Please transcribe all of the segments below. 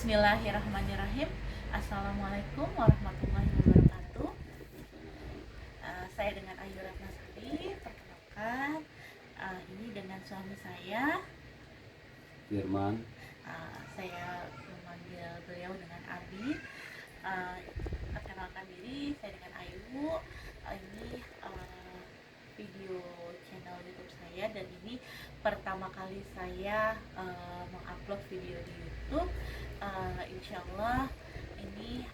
Bismillahirrahmanirrahim. Assalamualaikum warahmatullahi wabarakatuh. Saya dengan Ayu Ratnasari. Perkenalkan, ini dengan suami saya Firman. Saya memanggil beliau dengan Abi. Perkenalkan diri, saya dengan Ayu. Ini video channel YouTube saya, dan ini pertama kali saya mengupload video di YouTube. Insya Allah ini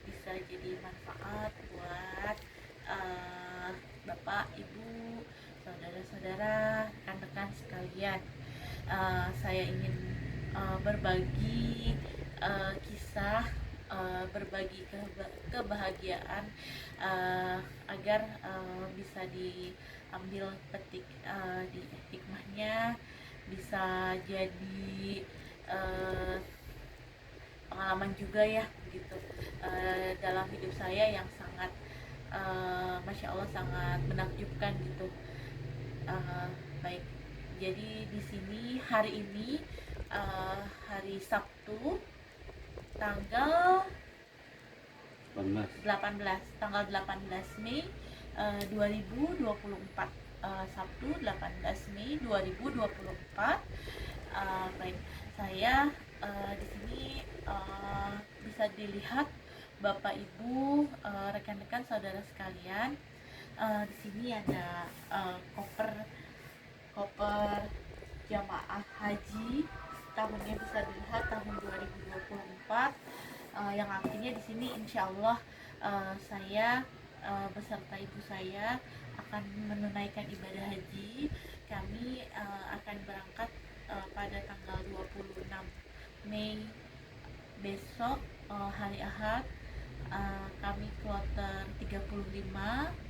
bisa jadi manfaat buat Bapak, Ibu, saudara-saudara, rekan-rekan sekalian. Saya ingin berbagi kisah, berbagi kebahagiaan, agar bisa diambil petik di hikmahnya, bisa jadi pengalaman juga ya gitu, dalam hidup saya yang sangat Masya Allah sangat menakjubkan gitu. Baik, jadi di sini hari ini hari Sabtu tanggal 18 Mei 2024. Sabtu 18 Mei 2024. Baik, saya di sini bisa dilihat Bapak Ibu, rekan-rekan saudara sekalian. Di sini ada koper jamaah haji, tahunnya bisa dilihat tahun 2024, yang artinya di sini insya Allah saya beserta ibu saya akan menunaikan ibadah haji. Kami akan berangkat pada tanggal 26 Mei besok, hari Ahad. Kami kloter 35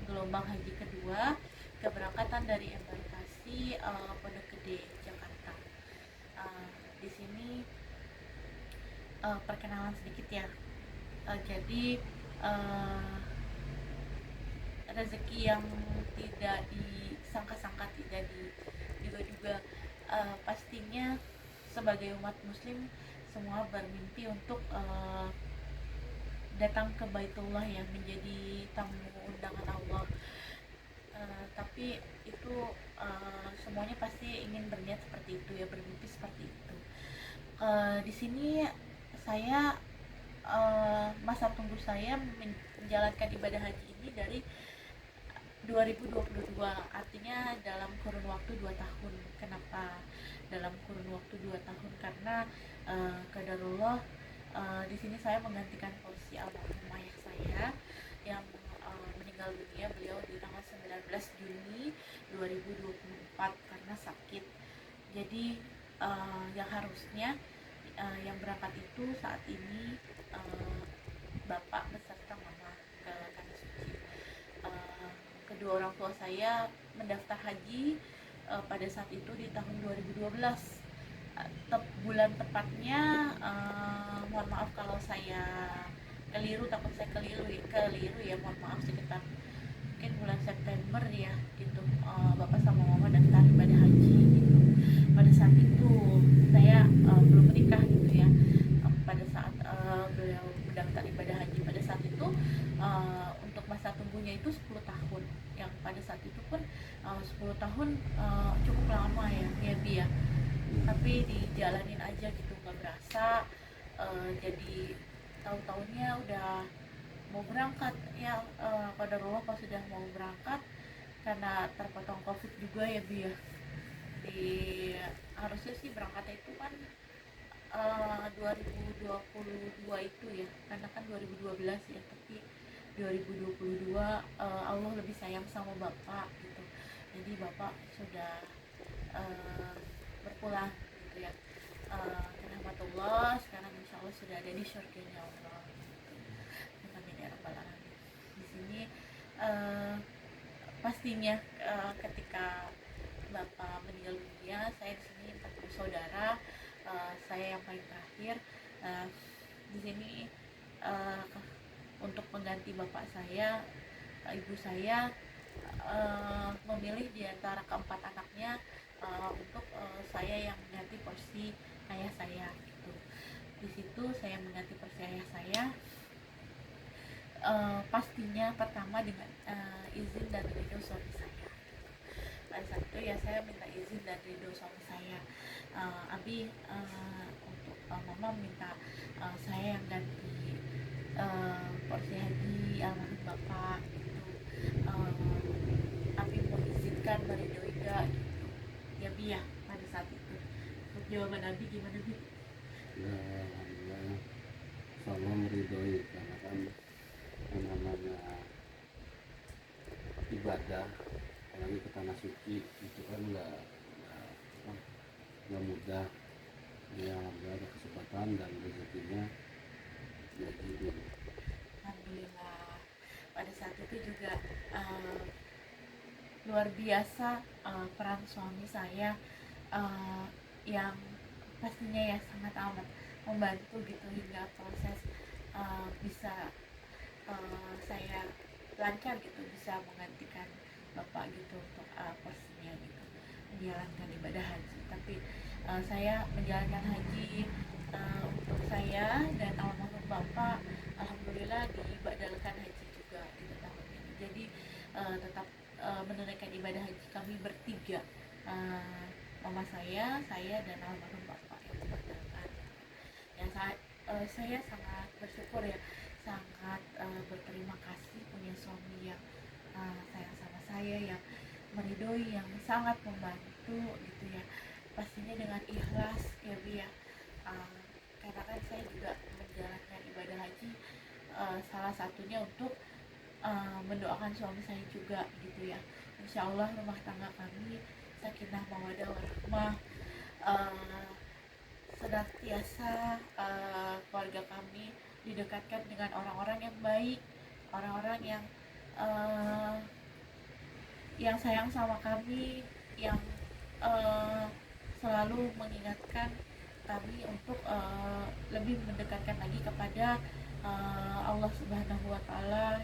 gelombang haji kedua, keberangkatan dari embarkasi Pondok Gede, Jakarta. Di sini perkenalan sedikit ya. Jadi rezeki yang tidak disangka-sangka, tidak diduga-duga, pastinya sebagai umat muslim semua bermimpi untuk datang ke Baitullah ya, menjadi tamu undangan Allah. Tapi itu semuanya pasti ingin berniat seperti itu ya, bermimpi seperti itu. Di sini saya masa tunggu saya menjalankan ibadah haji ini dari 2022, artinya dalam kurun waktu 2 tahun. Kenapa dalam kurun waktu 2 tahun? Karena qadarullah, di sini saya menggantikan posisi almarhum ayah saya yang meninggal dunia, beliau di tanggal 19 Juni 2024 karena sakit. Jadi yang harusnya yang berangkat itu saat ini bapak beserta mama ke tanah suci. Kedua orang tua saya mendaftar haji pada saat itu di tahun 2012. Bulan tepatnya, mohon maaf kalau saya keliru, takut saya keliru ya, mohon maaf, sekitar mungkin bulan September ya gitu, bapak sama mama daftar ibadah haji gitu. Pada saat itu saya belum menikah gitu ya. Pada saat beliau mendaftar ibadah haji, pada saat itu untuk masa tunggunya itu 10 tahun, yang pada saat itu pun 10 tahun cukup lama ya Bi ya, tapi dijalanin aja gitu, nggak berasa. Jadi tahu-taunya udah mau berangkat ya, qadarullah pas sudah mau berangkat, karena terpotong covid juga ya Bi ya. Harusnya sih berangkatnya itu kan 2022 itu ya, karena kan 2012 ya, tapi 2022 Allah lebih sayang sama bapak gitu, jadi bapak sudah berpulang gitu ya. Rahmatullah, sekarang insya Allah sudah ada di surganya Allah gitu. Amin ya rabbal alamin. Di sini pastinya ketika bapak meninggal dunia, saya di sini 4 bersaudara, saya yang paling terakhir. Di sini untuk mengganti bapak saya, ibu saya memilih di antara keempat anaknya untuk saya yang mengganti posisi ayah saya gitu. Di di situ saya mengganti porsi ayah saya. Pastinya pertama dengan izin dan ridho suami saya. Pada saat itu ya saya minta izin dan ridho suami saya. Abi, untuk mama minta saya yang ganti porsi haji almarhum bapak gitu. Abi mau izinkan meridhoi gak gitu ya Bi ya. Pada saat itu untuk jawaban Abi gimana Bi? Ya, alhamdulillah. Allah meridhoi karena kan yang namanya ibadah, apalagi ke tanah suci itu kan nggak mudah. Ya, alhamdulillah ada kesempatan dan rezekinya ya gitu. Alhamdulillah. Pada saat itu juga luar biasa peran suami saya, uh, yang pastinya ya sangat amat membantu gitu hingga proses bisa saya lancar gitu, bisa menggantikan bapak gitu untuk porsinya gitu menjalankan ibadah haji. Tapi saya menjalankan haji untuk saya dan almarhum bapak, alhamdulillah diibadahkan haji juga gitu tahun ini. Jadi tetap menunaikan ibadah haji kami bertiga, uh, mama saya dan almarhum bapak yang dibatalkan. Ya saya sangat bersyukur ya, sangat berterima kasih punya suami yang sayang sama saya, yang meridhoi, yang sangat membantu gitu ya, pastinya dengan ikhlas ya Bi ya. Uh, karena kan saya juga menjalankan ibadah haji salah satunya untuk mendoakan suami saya juga gitu ya. Insya Allah rumah tangga kami sakinah mawadah warahmah, uh, senantiasa keluarga kami didekatkan dengan orang-orang yang baik, orang-orang uh, yang sayang sama kami, yang uh, selalu mengingatkan kami untuk lebih mendekatkan lagi kepada Allah Subhanahu wa Ta'ala,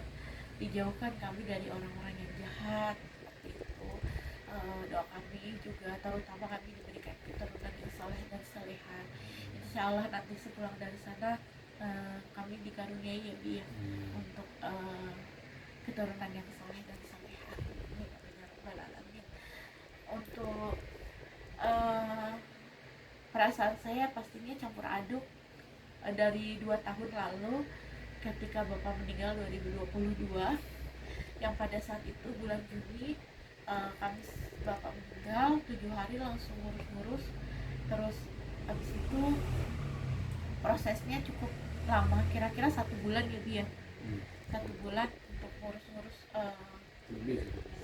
dijauhkan kami dari orang-orang yang jahat seperti itu. Doa kami juga terutama kami diberikan keturunan yang saleh dan salehah. Insya Allah nanti sepulang dari sana kami dikaruniai ya Bi ya, untuk keturunan yang saleh dan salehah. Amin amin ya rabbal alamin. Untuk perasaan saya pastinya campur aduk dari 2 tahun lalu ketika bapak meninggal 2022, yang pada saat itu bulan Juni Kamis bapak meninggal 7 hari langsung ngurus-ngurus. Terus habis itu prosesnya cukup lama, kira-kira 1 bulan ya Bi ya. 1 bulan untuk ngurus-ngurus,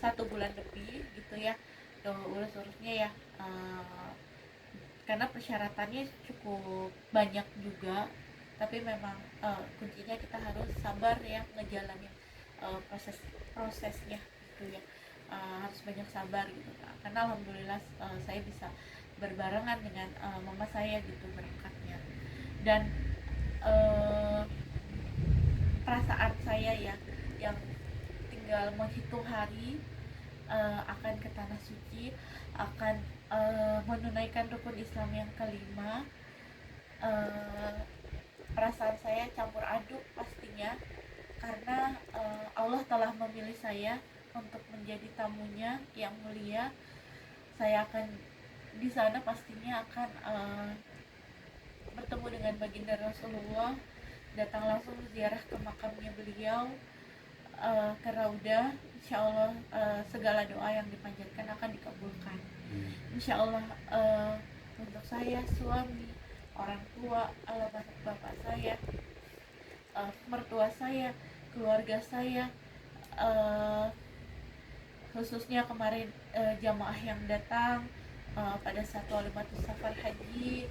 1 bulan lebih gitu ya, urus-urusnya ya, karena persyaratannya cukup banyak juga. Tapi memang kuncinya kita harus sabar ya ngejalanin prosesnya gitu ya. Harus banyak sabar gitu, karena alhamdulillah saya bisa berbarengan dengan mama saya gitu berangkatnya. Dan perasaan saya ya yang tinggal menghitung hari akan ke tanah suci, akan menunaikan rukun Islam yang kelima. Perasaan saya campur aduk pastinya, karena Allah telah memilih saya untuk menjadi tamunya yang mulia. Saya akan di sana pastinya akan bertemu dengan baginda Rasulullah, datang langsung ziarah ke makamnya beliau, ke Raudah. Insya Allah segala doa yang dipanjatkan akan dikabulkan. Insya Allah untuk saya, suami, orang tua, almarhum bapak saya, mertua saya, keluarga saya, khususnya kemarin jamaah yang datang pada saat walimatus safar haji,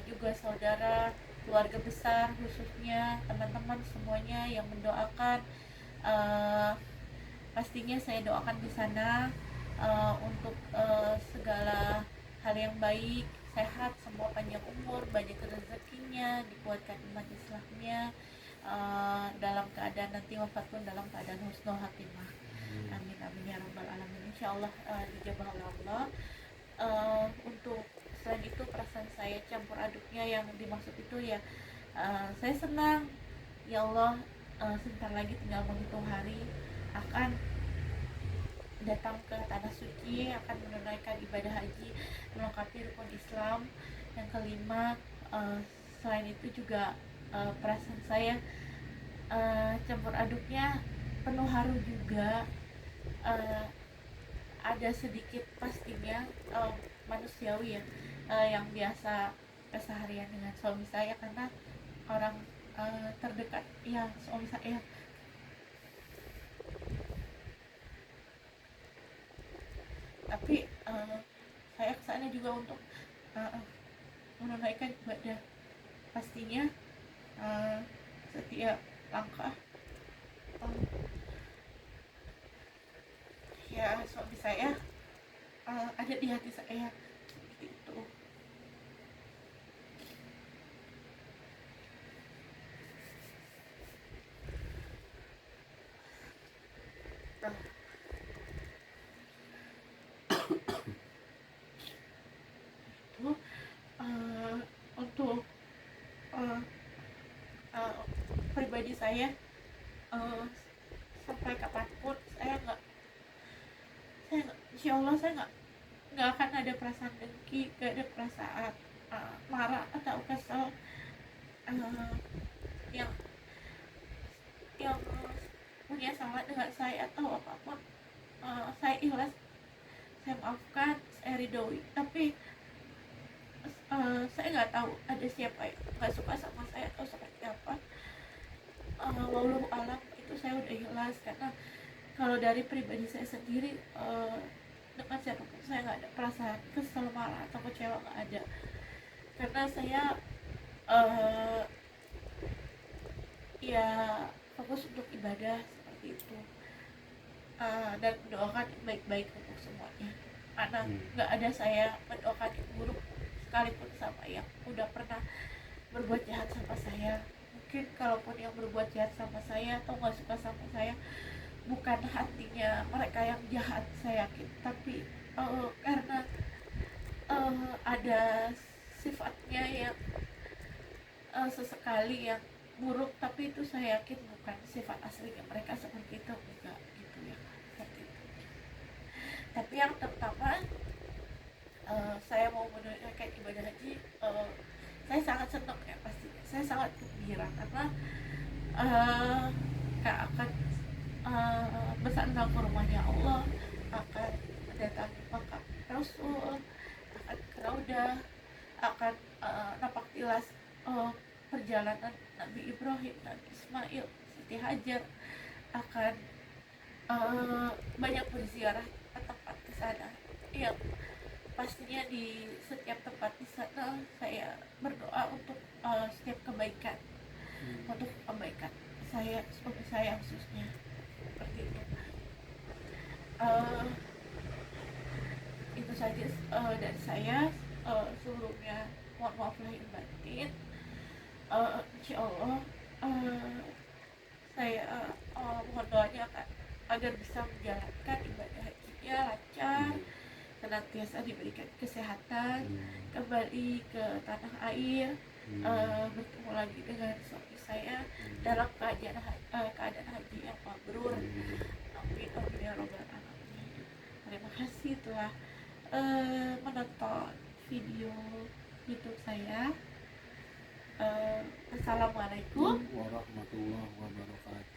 juga saudara, keluarga besar, khususnya teman-teman semuanya yang mendoakan. Pastinya saya doakan di sana untuk segala hal yang baik, sehat, semua panjang umur, banyak rezekinya, dikuatkan iman Islamnya, dalam keadaan nanti wafat pun dalam keadaan husnul khatimah. Amin amin ya rabbal alamin. Insya Allah dijabah oleh Allah. Untuk selain itu perasaan saya saya campur aduknya yang dimaksud itu ya, saya senang ya Allah, sebentar lagi tinggal menghitung hari akan datang ke tanah suci, akan menunaikan ibadah haji, melengkapi rukun Islam. Yang kelima, selain itu juga perasaan saya campur aduknya penuh haru juga. eh, ada sedikit pastinya manusiawi ya, yang biasa keseharian dengan suami saya, karena orang terdekat ya suami saya. Tapi saya kesana juga untuk uh, menunaikan ibadah. Pastinya setiap langkah uh, ya suami saya ada di hati saya seperti itu. Nah, itu untuk uh, uh, pribadi saya, uh, sampai kapanpun insya Allah saya nggak akan ada perasaan dengki, nggak ada perasaan marah atau kesel uh, yang yang punya salah dengan saya atau apapun. Saya ikhlas, saya maafkan, saya ridhoi. Tapi saya nggak tahu ada siapa yang nggak suka sama saya atau seperti apa. Wallahu alam, itu saya udah ikhlas. Karena kalau dari pribadi saya sendiri, dengan siapapun saya nggak ada perasaan kesel, marah atau kecewa, nggak ada. Karena saya uh, ya fokus untuk ibadah seperti itu, dan mendoakan yang baik-baik untuk semuanya. Karena nggak ada saya mendoakan yang buruk sekalipun sama yang udah pernah berbuat jahat sama saya. Mungkin kalaupun yang berbuat jahat sama saya atau nggak suka sama saya, bukan hatinya mereka yang jahat, saya yakin, tapi karena ada sifatnya yang sesekali yang buruk. Tapi itu saya yakin bukan sifat aslinya mereka seperti itu, enggak gitu ya, seperti itu. Tapi yang terutama, saya mau menunaikan ibadah haji, saya sangat senang ya, pastinya saya sangat gembira karena akan bersandar ke rumahnya Allah, akan mendatangi makam Rasul, akan ke Raudah, akan napak tilas perjalanan Nabi Ibrahim, Nabi Ismail, Siti Hajar, akan banyak berziarah ke tempat ke sana. Yang pastinya di setiap tempat di sana saya berdoa untuk setiap kebaikan, untuk kebaikan saya, suami saya khususnya, seperti itu. Uh, itu saja dari saya. Sebelumnya mohon maaf lahir batin. Insya Allah saya mohon doanya agar bisa menjalankan ibadah hajinya lancar, senantiasa diberikan kesehatan, kembali ke tanah air, bertemu lagi dengan suami saya dalam keadaan haji yang mabrur. Amin amin ya robbal alamin. Terima kasih telah menonton video YouTube saya. Assalamualaikum warahmatullahi wabarakatuh.